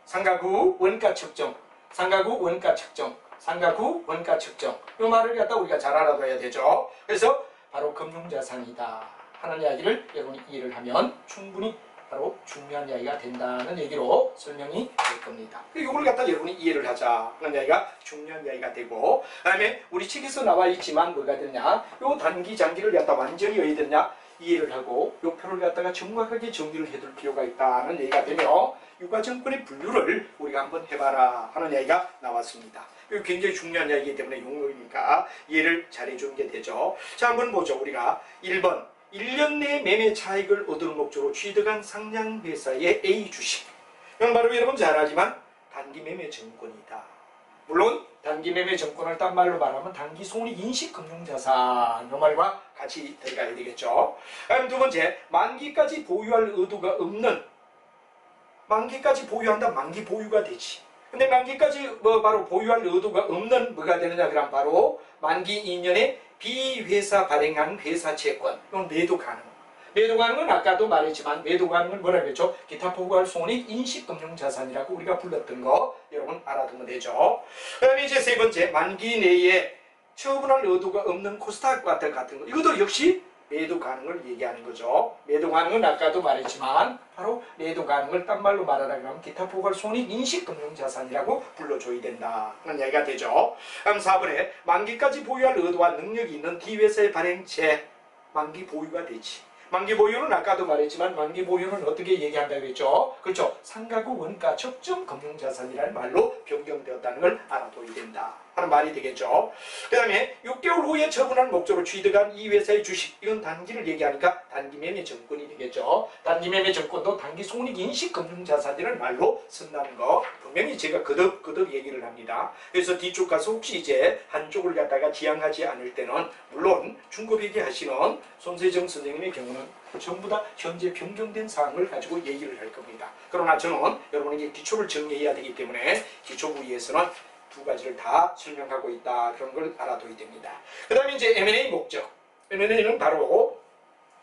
상가구 원가 측정 상가구 원가 측정 상가구 원가 측정 이 말을 갖다 우리가 잘 알아둬야 되죠. 그래서 바로 금융자산이다 하는 이야기를 여러분이 이해를 하면 충분히 바로 중요한 이야기가 된다는 얘기로 설명이 될 겁니다. 이걸 갖다 여러분이 이해를 하자 하는 이야기가 중요한 이야기가 되고 그 다음에 우리 책에서 나와 있지만 뭐가 되냐 요 단기 장기를 갖다 완전히 어디 되냐 이해를 하고 요 표를 갖다가 정확하게 정리를 해둘 필요가 있다는 얘기가 되며 유가증권의 분류를 우리가 한번 해봐라 하는 이야기가 나왔습니다. 이거 굉장히 중요한 이야기이기 때문에 용어이니까 이해를 잘 해주는 게 되죠. 자 한번 보죠. 우리가 1번 1년 내 매매 차익을 얻을 목적으로 취득한 상장회사의 A 주식 이건 바로 여러분 잘 알지만 단기 매매 증권이다. 물론 단기 매매 증권을 딴 말로 말하면 단기 손익 인식 금융자산 이 말과 같이 들어가야 되겠죠. 그럼 두 번째 만기까지 보유할 의도가 없는 만기까지 보유한다 만기 보유가 되지. 근데 만기까지 바로 보유할 의도가 없는 뭐가 되느냐 그럼 바로 만기 2년에 비회사 발행한 회사 채권 이건 매도 가능. 매도 가능은 아까도 말했지만 매도 가능은 뭐라고 했죠? 기타 포괄 손익 인식 금융자산이라고 우리가 불렀던 거 여러분 알아두면 되죠. 그 다음에 이제 세 번째 만기 내에 처분할 의도가 없는 코스닥 같은 거 이것도 역시 매도 가능을 얘기하는 거죠. 매도 가능은 아까도 말했지만 바로 매도 가능을 딴 말로 말하라 그러면 기타 포괄 손익 인식 금융자산이라고 불러줘야 된다 하는 이야기가 되죠. 그럼 4번에 만기까지 보유할 의도와 능력이 있는 D회사의 발행채 만기 보유가 되지. 만기 보유는 아까도 말했지만 만기 보유는 어떻게 얘기한다고 했죠? 그렇죠. 상가구 원가 적정 금융자산이라는 말로 변경되었다는 걸 알아둬야 된다 하는 말이 되겠죠. 그 다음에 6개월 후에 처분할 목적으로 취득한 이 회사의 주식 이건 단기를 얘기하니까 단기 매매 증권이 되겠죠. 단기 매매 증권도 단기 손익 인식 금융자산이라는 말로 쓴다는 거 분명히 제가 거듭 얘기를 합니다. 그래서 뒤쪽 가서 혹시 이제 한쪽을 갖다가 지향하지 않을 때는 물론 중급회계 하시는 손세정 선생님의 경우는 전부 다 현재 변경된 사항을 가지고 얘기를 할 겁니다. 그러나 저는 여러분에게 기초를 정리해야 되기 때문에 기초 부위에서는 두 가지를 다 설명하고 있다. 그런 걸 알아둬야 됩니다. 그 다음에 이제 M&A 목적. M&A는 바로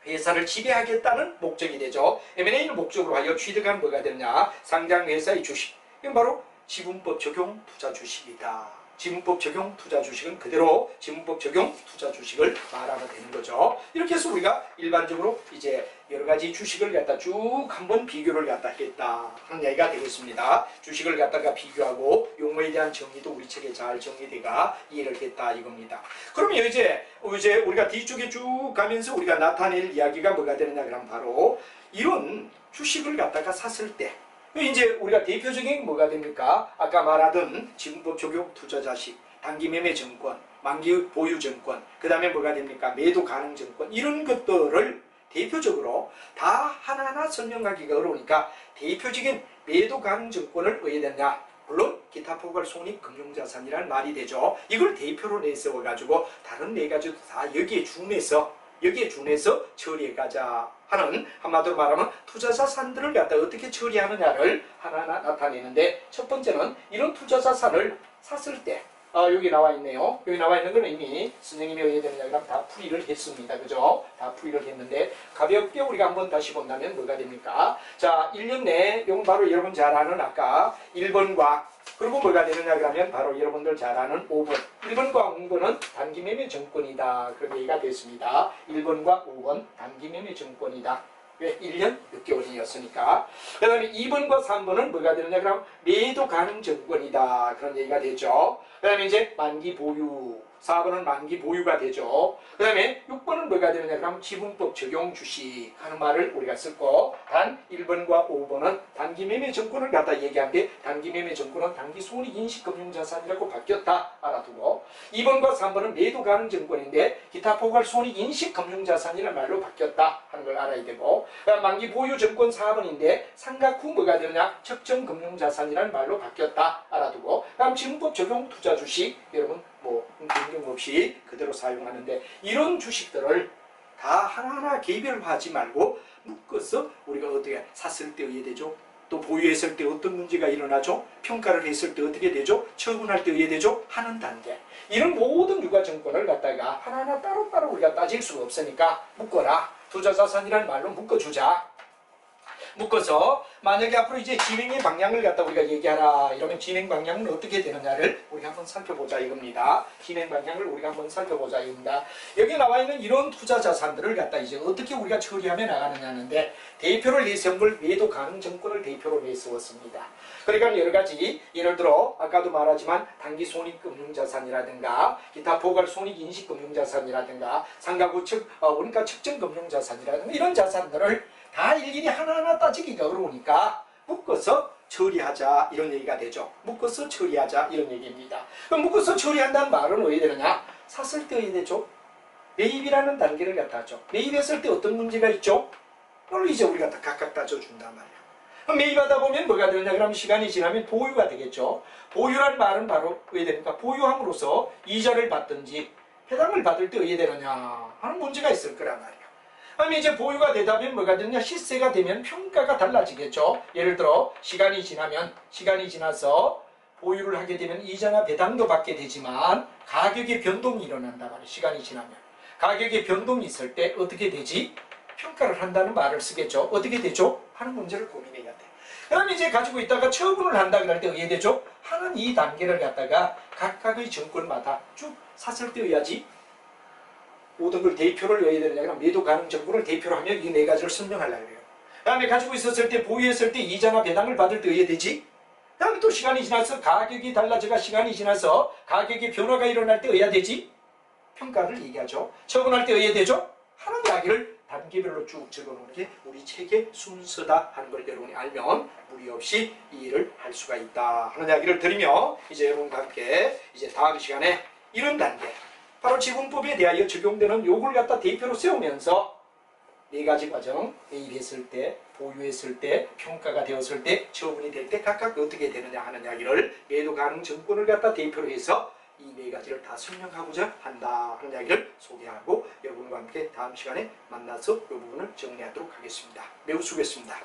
회사를 지배하겠다는 목적이 되죠. M&A를 목적으로 하여 취득한 뭐가 되느냐? 상장 회사의 주식. 이건 바로 지분법 적용 투자 주식이다. 지분법 적용 투자 주식은 그대로 지분법 적용 투자 주식을 말하면 되는 거죠. 이렇게 해서 우리가 일반적으로 이제 여러 가지 주식을 갖다 쭉 한번 비교를 갖다 했다 하는 얘기가 되겠습니다. 주식을 갖다가 비교하고 용어에 대한 정리도 우리 책에 잘 정리돼가 이해를 했다 이겁니다. 그러면 이제 우리가 뒤쪽에 쭉 가면서 우리가 나타낼 이야기가 뭐가 되느냐 그러면 바로 이런 주식을 갖다가 샀을 때 이제 우리가 대표적인 뭐가 됩니까? 아까 말하던 지분법 적용 투자자식, 단기 매매 증권, 만기 보유 증권, 그 다음에 뭐가 됩니까? 매도 가능 증권, 이런 것들을 대표적으로 다 하나하나 설명하기가 어려우니까 대표적인 매도 가능 증권을 어디에 됐냐? 물론 기타 포괄 손익 금융자산이라는 말이 되죠. 이걸 대표로 내세워가지고 다른 네 가지도 다 여기에 준해서 처리해가자 하는, 한마디로 말하면 투자자산들을 갖다 어떻게 처리하느냐를 하나하나 나타내는데, 첫 번째는 이런 투자자산을 샀을 때 여기 나와 있네요. 여기 나와 있는 건 이미 선생님이 어디에 되느냐 그러면 다 풀이를 했습니다. 그죠? 다 풀이를 했는데 가볍게 우리가 한번 다시 본다면 뭐가 됩니까? 자, 1년 내에 이건 바로 여러분 잘 아는 아까 1번과 그리고 뭐가 되느냐 그러면 바로 여러분들 잘 아는 5번. 1번과 5번은 단기 매매 증권이다. 그런 얘기가 됐습니다. 1번과 5번 단기 매매 증권이다. 왜? 1년 6개월이었으니까. 그 다음에 2번과 3번은 뭐가 되느냐 그러면 매도 가능 증권이다. 그런 얘기가 되죠. 그 다음에 이제 만기 보유. 4번은 만기 보유가 되죠. 그 다음에 6번은 뭐가 되느냐 그러면 지분법 적용 주식 하는 말을 우리가 쓰고, 단 1번과 5번은 단기 매매 증권을 갖다 얘기하는데 단기 매매 증권은 단기 손익 인식 금융자산이라고 바뀌었다 알아두고, 2번과 3번은 매도 가능 증권인데 기타 포괄 손익 인식 금융자산이라는 말로 바뀌었다 하는 걸 알아야 되고, 만기 보유 증권 4번인데 상각 후 뭐가 되느냐 적정 금융자산이라는 말로 바뀌었다 알아두고, 다음 지분법 적용 투자 주식 여러분 변경 없이 그대로 사용하는데, 이런 주식들을 다 하나하나 개별화하지 말고 묶어서 우리가 어떻게 샀을 때 어떻게 되죠? 또 보유했을 때 어떤 문제가 일어나죠? 평가를 했을 때 어떻게 되죠? 처분할 때 어떻게 되죠? 하는 단계. 이런 모든 유가증권을 갖다가 하나하나 따로따로 우리가 따질 수가 없으니까 묶어라. 투자자산이라는 말로 묶어주자. 묶어서 만약에 앞으로 이제 진행의 방향을 갖다 우리가 얘기하라 이러면 진행 방향은 어떻게 되느냐를 우리가 한번 살펴보자 이겁니다. 진행 방향을 우리가 한번 살펴보자 이겁니다. 여기 나와 있는 이런 투자 자산들을 갖다 이제 어떻게 우리가 처리하며 나가느냐는데, 대표를 내세운 걸 매도 가능 증권을 대표로 내세웠습니다. 그러니까 여러 가지, 예를 들어 아까도 말하지만 단기 손익 금융자산이라든가 기타 포괄 손익 인식 금융자산이라든가 상각 후 원가 측정 금융자산이라든가 이런 자산들을 다 일일이 하나하나 따지기가 어려우니까 묶어서 처리하자 이런 얘기가 되죠. 묶어서 처리하자 이런 얘기입니다. 그럼 묶어서 처리한다는 말은 왜 되느냐? 샀을 때 왜 되죠? 매입이라는 단계를 갖다 하죠. 매입했을 때 어떤 문제가 있죠? 그걸 이제 우리가 다 각각 따져준단 말이야. 그럼 매입하다 보면 뭐가 되느냐? 그럼 시간이 지나면 보유가 되겠죠. 보유란 말은 바로 왜 됩니까? 보유함으로써 이자를 받든지 해당을 받을 때 왜 되느냐 하는 문제가 있을 거란 말이야. 그럼 이제 보유가 되다 보면 뭐가 되느냐? 시세가 되면 평가가 달라지겠죠. 예를 들어 시간이 지나서 보유를 하게 되면 이자나 배당도 받게 되지만 가격의 변동이 일어난단 말이에요. 시간이 지나면. 가격의 변동이 있을 때 어떻게 되지? 평가를 한다는 말을 쓰겠죠. 어떻게 되죠? 하는 문제를 고민해야 돼. 그럼 이제 가지고 있다가 처분을 한다 그럴 때 어떻게 되죠? 하는 이 단계를 갖다가 각각의 증권마다 쭉 샀을 때 해야지. 모든 걸 대표를 해야 되느냐 그럼 매도 가능 증권을 대표로 하면 이 네 가지를 설명하려고 해요. 그 다음에 가지고 있었을 때 보유했을 때 이자나 배당을 받을 때 해야 되지. 그 다음에 또 시간이 지나서 가격이 달라져가 시간이 지나서 가격의 변화가 일어날 때 해야 되지. 평가를 얘기하죠. 처분할 때 해야 되죠. 하는 이야기를 단계별로 쭉 적어놓는 게 우리 책의 순서다 하는 걸 여러분이 알면 무리 없이 이해를 할 수가 있다 하는 이야기를 드리며, 이제 여러분과 함께 이제 다음 시간에 이런 단계 바로 지분법에 대하여 적용되는 요걸 갖다 대표로 세우면서 네 가지 과정, 매입했을 때, 보유했을 때, 평가가 되었을 때, 처분이 될 때 각각 어떻게 되느냐 하는 이야기를 매도 가능 증권을 갖다 대표로 해서 이 네 가지를 다 설명하고자 한다 하는 이야기를 소개하고 여러분과 함께 다음 시간에 만나서 이 부분을 정리하도록 하겠습니다. 매우 수고했습니다.